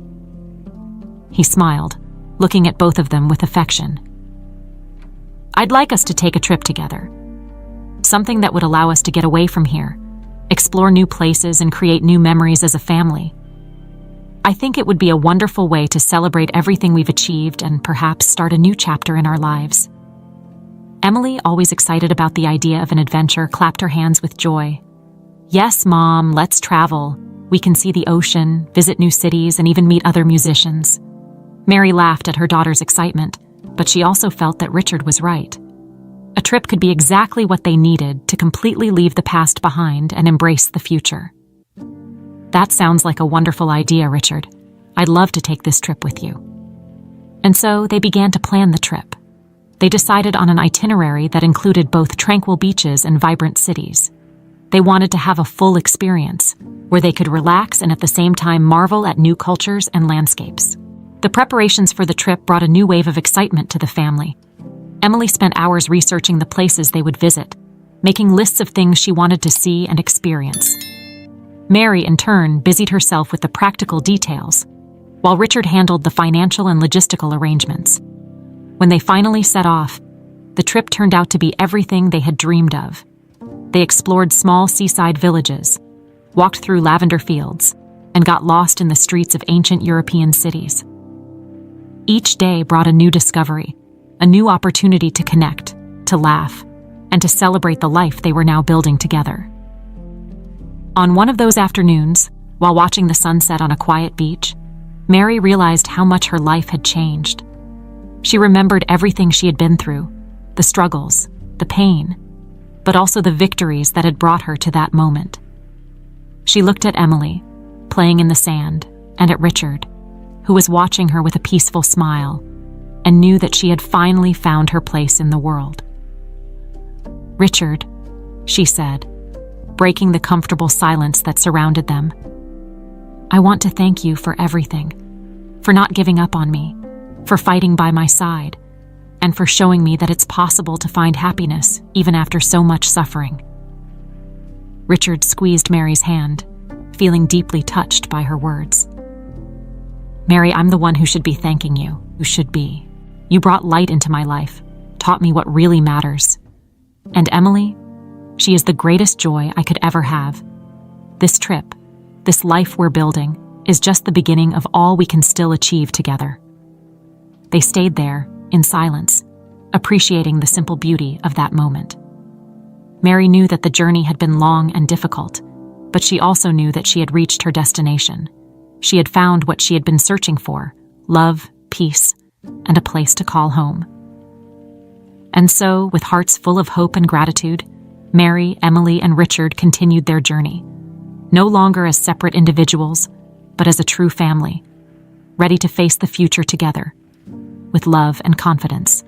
He smiled, looking at both of them with affection. "I'd like us to take a trip together. Something that would allow us to get away from here, explore new places, and create new memories as a family. I think it would be a wonderful way to celebrate everything we've achieved and perhaps start a new chapter in our lives." Emily, always excited about the idea of an adventure, clapped her hands with joy. "Yes, Mom, let's travel. We can see the ocean, visit new cities, and even meet other musicians." Mary laughed at her daughter's excitement, but she also felt that Richard was right. A trip could be exactly what they needed to completely leave the past behind and embrace the future. "That sounds like a wonderful idea, Richard. I'd love to take this trip with you." And so they began to plan the trip. They decided on an itinerary that included both tranquil beaches and vibrant cities. They wanted to have a full experience, where they could relax and at the same time marvel at new cultures and landscapes. The preparations for the trip brought a new wave of excitement to the family. Emily spent hours researching the places they would visit, making lists of things she wanted to see and experience. Mary, in turn, busied herself with the practical details, while Richard handled the financial and logistical arrangements. When they finally set off, the trip turned out to be everything they had dreamed of. They explored small seaside villages, walked through lavender fields, and got lost in the streets of ancient European cities. Each day brought a new discovery, a new opportunity to connect, to laugh, and to celebrate the life they were now building together. On one of those afternoons, while watching the sunset on a quiet beach, Mary realized how much her life had changed. She remembered everything she had been through, the struggles, the pain, but also the victories that had brought her to that moment. She looked at Emily, playing in the sand, and at Richard, who was watching her with a peaceful smile, and knew that she had finally found her place in the world. "Richard," she said, breaking the comfortable silence that surrounded them, "I want to thank you for everything, for not giving up on me, for fighting by my side, and for showing me that it's possible to find happiness even after so much suffering." Richard squeezed Mary's hand, feeling deeply touched by her words. "Mary, I'm the one who should be thanking you, who should be. You brought light into my life, taught me what really matters. And Emily, she is the greatest joy I could ever have. This trip, this life we're building, is just the beginning of all we can still achieve together." They stayed there, in silence, appreciating the simple beauty of that moment. Mary knew that the journey had been long and difficult, but she also knew that she had reached her destination. She had found what she had been searching for: love, peace, and a place to call home. And so, with hearts full of hope and gratitude, Mary, Emily, and Richard continued their journey, no longer as separate individuals, but as a true family, ready to face the future together, with love and confidence.